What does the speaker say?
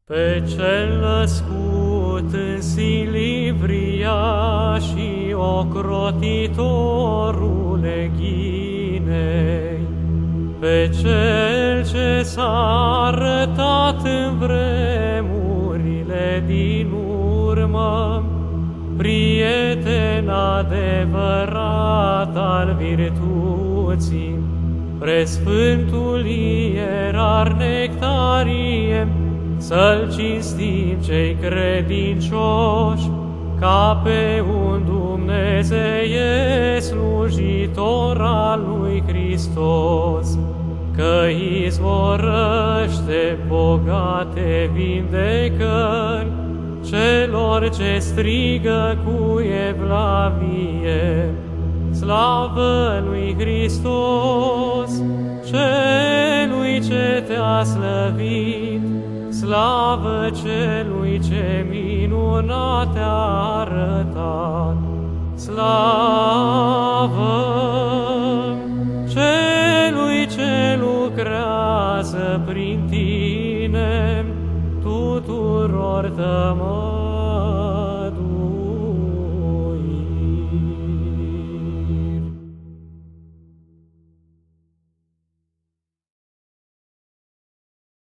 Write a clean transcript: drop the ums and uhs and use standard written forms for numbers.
Pe cel născut în Silivria și ocrotitorule Ghinei, pe cel ce s-a arătat în vremurile din urmă, prieten adevărat al virtuții, presfântul ierar Nectarie, să-l cinstim cei credincioși, ca pe un Dumnezeie slujitor al lui Hristos, că izvorăște bogate vindecări celor ce strigă cu evlavie. Slavă lui Hristos, celui ce te-a slăvit, slavă celui ce minunat te-a arătat, slavă celui ce lucrează prin tine tuturor tămădurilor.